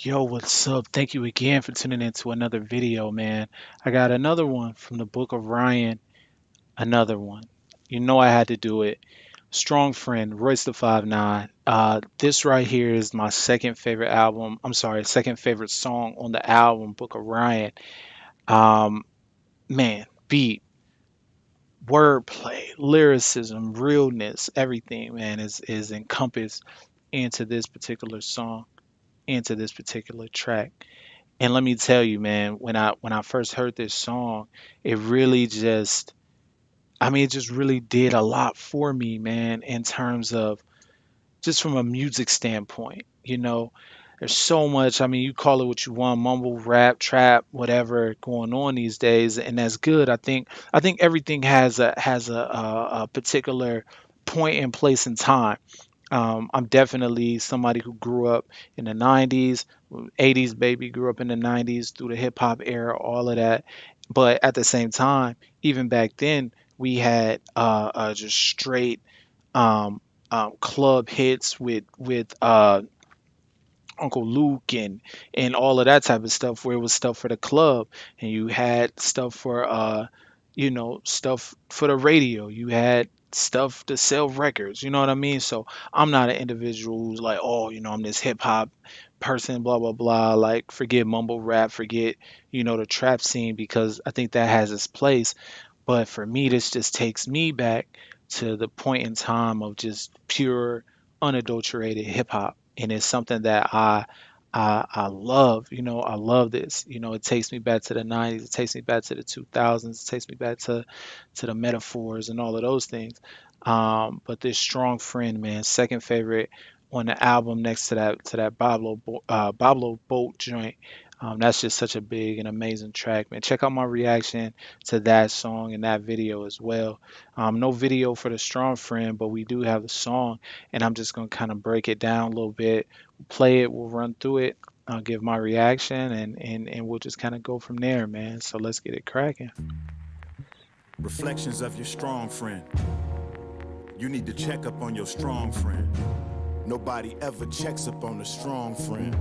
Yo, what's up? Thank you again for tuning into another video, man. I got another one from the Book of Ryan, another one. You know I had to do it. Strong Friend, Royce the 5'9". This right here is my second favorite album. I'm sorry, second favorite song on the album, Book of Ryan. Um, man, beat, wordplay, lyricism, realness, everything, man, is encompassed into this particular song, into this particular track. And let me tell you, man, when I first heard this song, it really just I mean, it just really did a lot for me, man, in terms of just from a music standpoint. There's so much, I mean, you call it what you want, mumble, rap, trap, whatever going on these days, and that's good. I think everything has a particular point and place in time. I'm definitely somebody who grew up in the 90s, 80s baby, grew up in the 90s through the hip hop era, all of that. But at the same time, even back then, we had just straight um, club hits with Uncle Luke and all of that type of stuff, where it was stuff for the club, and you had stuff for stuff for the radio. You had stuff to sell records. You know what I mean? So I'm not an individual who's like, oh, I'm this hip hop person, blah blah blah. Like, forget mumble rap, forget the trap scene, because I think that has its place. But for me, this just takes me back to the point in time of just pure, unadulterated hip hop, and it's something that I love. I love this. It takes me back to the '90s. It takes me back to the 2000s. It takes me back to the metaphors and all of those things. But this Strong Friend, man, second favorite on the album, next to that Pablo Boat joint. That's just such a big and amazing track, man. Check out my reaction to that song and that video as well. No video for the Strong Friend, but we do have the song, and I'm just gonna kind of break it down a little bit, play it, we'll run through it. I'll give my reaction, and we'll just kind of go from there, man. So let's get it cracking. Reflections of your strong friend. You need to check up on your strong friend. Nobody ever checks up on a strong friend.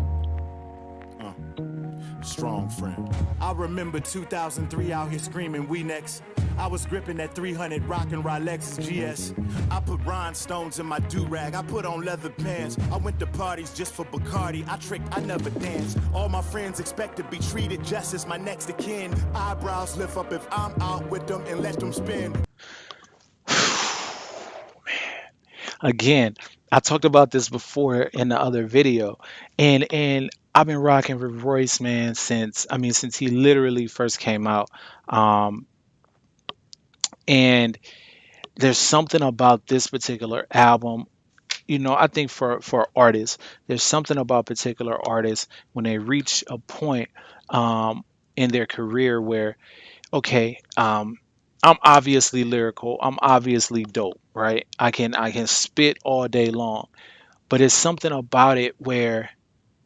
Strong friend. I remember 2003 out here screaming, we next. I was gripping that 300 rockin' Rolex GS. I put rhinestones in my do-rag. I put on leather pants. I went to parties just for Bacardi. I tricked, I never danced. All my friends expect to be treated just as my next of kin. Eyebrows lift up if I'm out with them and let them spin. Again, I talked about this before in the other video, and I've been rocking with Royce, man, since he literally first came out. Um, and there's something about this particular album. I think for artists, there's something about particular artists when they reach a point in their career where, okay, I'm obviously lyrical, I'm obviously dope, right? I can spit all day long, but it's something about it where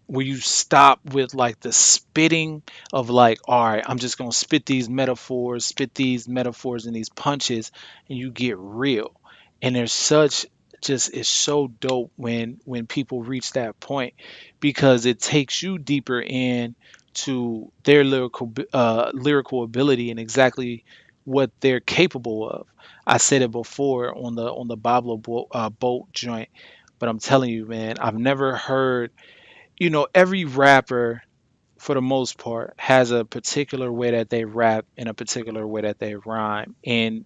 you stop with like the spitting of, like, all right, I'm just gonna spit these metaphors and these punches, and you get real. And there's such just it's so dope when people reach that point, because it takes you deeper in to their lyrical ability and exactly what they're capable of. I said it before on the Boat joint, but I'm telling you, man, I've never heard, every rapper for the most part has a particular way that they rap and a particular way that they rhyme. And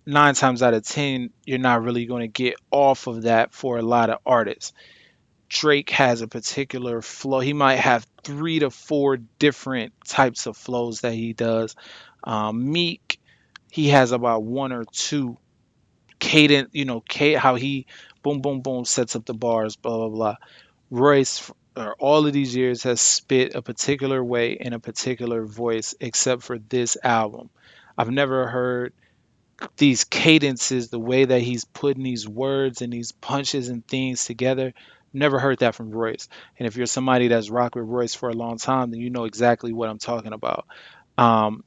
nine times out of 10, you're not really going to get off of that for a lot of artists. Drake has a particular flow. He might have 3 to 4 different types of flows that he does. Meek, he has about one or two cadence, how he boom, boom, boom sets up the bars, blah, blah, blah. Royce, or all of these years, has spit a particular way in a particular voice, except for this album. I've never heard these cadences, the way that he's putting these words and these punches and things together. Never heard that from Royce. And if you're somebody that's rocked with Royce for a long time, then you know exactly what I'm talking about. Um,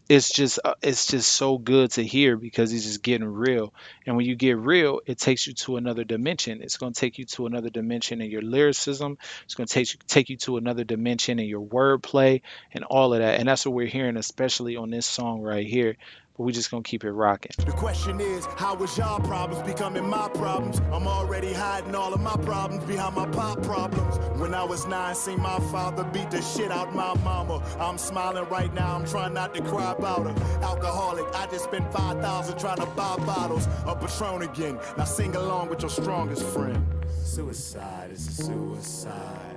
it's just so good to hear because he's just getting real. And when you get real, it takes you to another dimension. It's going to take you to another dimension in your lyricism. It's going to take you to another dimension in your wordplay and all of that. And that's what we're hearing, especially on this song right here. But we're just going to keep it rocking. The question is, how was y'all problems becoming my problems? I'm already hiding all of my problems behind my pop problems. When I was 9, seen my father beat the shit out my mama. I'm smiling right now, I'm trying not to cry about her. Alcoholic, I just spent 5,000 trying to buy bottles of Patron again. Now sing along with your strongest friend. Suicide is a suicide.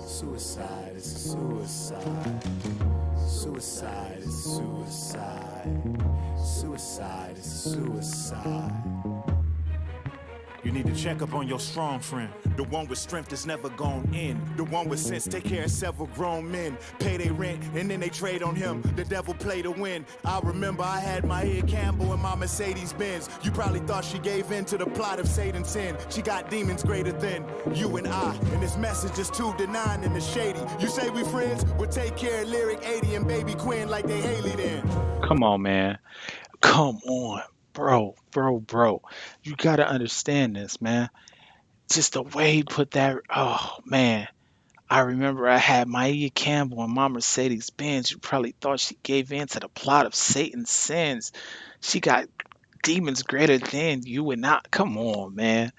Suicide is a suicide. Suicide is suicide. Suicide is suicide. You need to check up on your strong friend. The one with strength that's never gone in. The one with sense, take care of several grown men. Pay their rent, and then they trade on him. The devil play to win. I remember I had my Ed Campbell and my Mercedes Benz. You probably thought she gave in to the plot of Satan's sin. She got demons greater than you and I. And this message is 2 to 9 in the shady. You say we friends? We'll take care of Lyric 80 and Baby Quinn like they Haley then. Come on, man. Come on. Bro. You got to understand this, man. Just the way he put that. Oh, man. I remember I had Maya Campbell and my Mercedes Benz. You probably thought she gave in to the plot of Satan's sins. She got demons greater than you and I. Come on, man.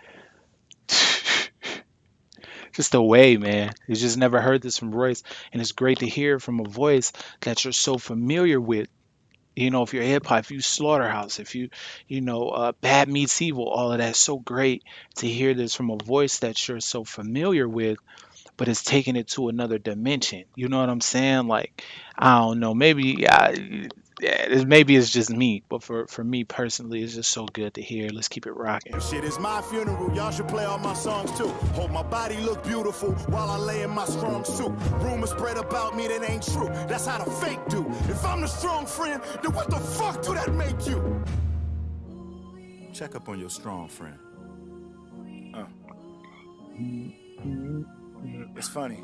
Just the way, man. You just never heard this from Royce, and it's great to hear from a voice that you're so familiar with. You know, if you're hip hop, if you Slaughterhouse, if you, Bad Meets Evil, all of that's so great to hear this from a voice that you're so familiar with, but it's taking it to another dimension. You know what I'm saying? Like, I don't know, maybe it's just me, but for me personally, it's just so good to hear. Let's keep it rocking. Shit is my funeral, y'all should play all my songs too. Hope my body look beautiful while I lay in my strong suit. Rumors spread about me that ain't true, that's how the fake do. If I'm the strong friend, then what the fuck do that make you? Check up on your strong friend. It's funny,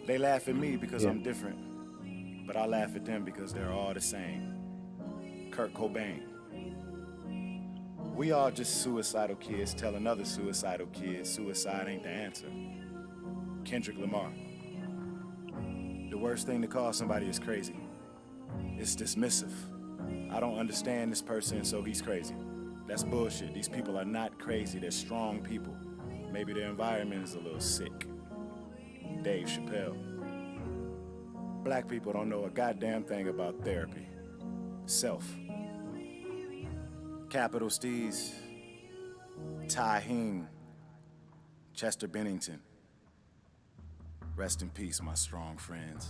they laugh at me because Yeah. I'm different, but I laugh at them because they're all the same. Kurt Cobain. We all just suicidal kids telling other suicidal kids suicide ain't the answer. Kendrick Lamar. The worst thing to call somebody is crazy. It's dismissive. I don't understand this person, so he's crazy. That's bullshit. These people are not crazy. They're strong people. Maybe their environment is a little sick. Dave Chappelle. Black people don't know a goddamn thing about therapy. Self. Capital Steez, Ty Hing, Chester Bennington. Rest in peace, my strong friends.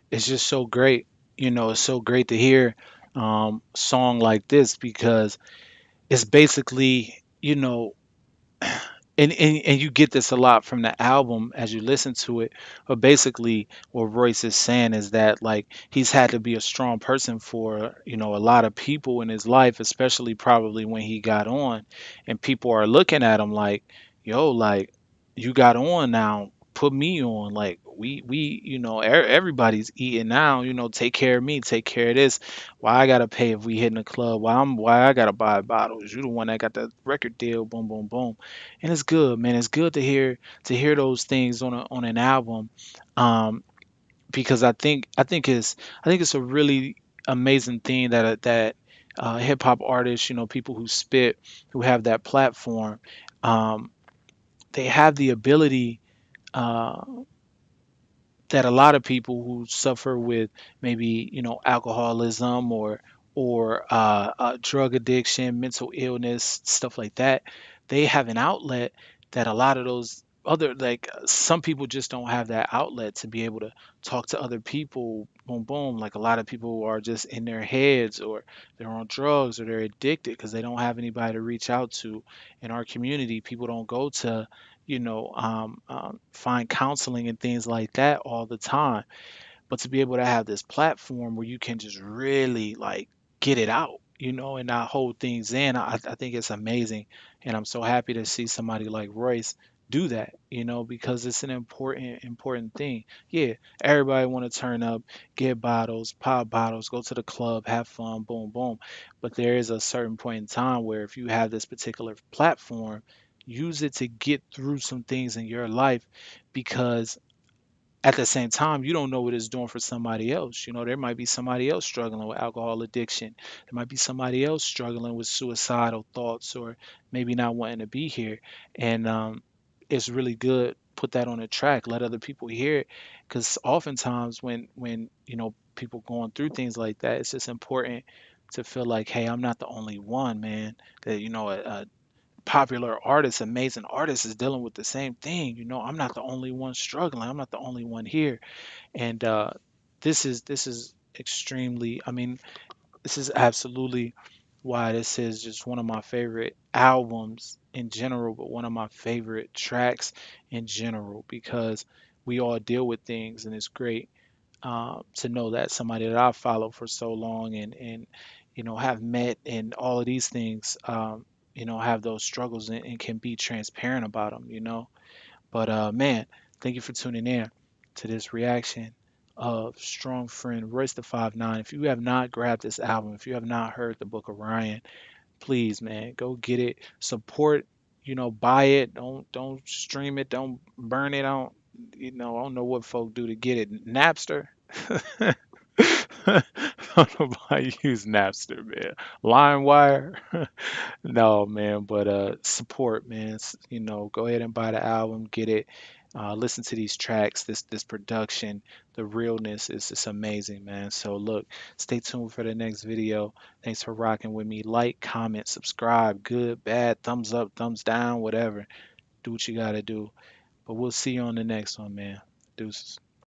It's just so great. It's so great to hear a song like this because it's basically, and you get this a lot from the album as you listen to it, but basically what Royce is saying is that like he's had to be a strong person for a lot of people in his life, especially probably when he got on, and people are looking at him like, yo, like you got on now, put me on, like we everybody's eating now, take care of me, take care of this. Why I gotta pay if we hit in the club? Why I gotta buy bottles? You the one that got the record deal, boom boom boom. And it's good, man. It's good to hear those things on an album, um, because I think it's a really amazing thing that hip hop artists, people who spit, who have that platform, um, they have the ability. Uh, that a lot of people who suffer with maybe alcoholism or drug addiction, mental illness, stuff like that, they have an outlet that a lot of those other like some people just don't have that outlet to be able to talk to other people. Boom, boom. Like a lot of people are just in their heads or they're on drugs or they're addicted because they don't have anybody to reach out to. In our community, people don't go to find counseling and things like that all the time. But to be able to have this platform where you can just really like get it out, and not hold things in, I think it's amazing. And I'm so happy to see somebody like Royce do that, because it's an important thing. Yeah, everybody want to turn up, get bottles, pop bottles, go to the club, have fun, boom, boom. But there is a certain point in time where if you have this particular platform, use it to get through some things in your life, because at the same time, you don't know what it's doing for somebody else. There might be somebody else struggling with alcohol addiction. There might be somebody else struggling with suicidal thoughts, or maybe not wanting to be here. And it's really good. Put that on a track. Let other people hear it, because oftentimes when people going through things like that, it's just important to feel like, hey, I'm not the only one, man. That a popular artist, amazing artist is dealing with the same thing. I'm not the only one struggling. I'm not the only one here. And this is extremely. I mean, this is absolutely why this is just one of my favorite albums in general, but one of my favorite tracks in general, because we all deal with things, and it's great to know that somebody that I've followed for so long, and have met, and all of these things, have those struggles, and can be transparent about them. But man, thank you for tuning in to this reaction of Strong Friend Royce the 5'9". If you have not grabbed this album, if you have not heard the Book of Ryan, please, man, go get it. Support, buy it. Don't stream it. Don't burn it. I don't know what folk do to get it. Napster. I don't know why you use Napster, man. LimeWire. No, man, but support, man. Go ahead and buy the album, get it. Listen to these tracks, this production, the realness is just amazing, man. So look, stay tuned for the next video. Thanks for rocking with me. Like, comment, subscribe, good, bad, thumbs up, thumbs down, whatever. Do what you gotta do. But we'll see you on the next one, man. Deuces.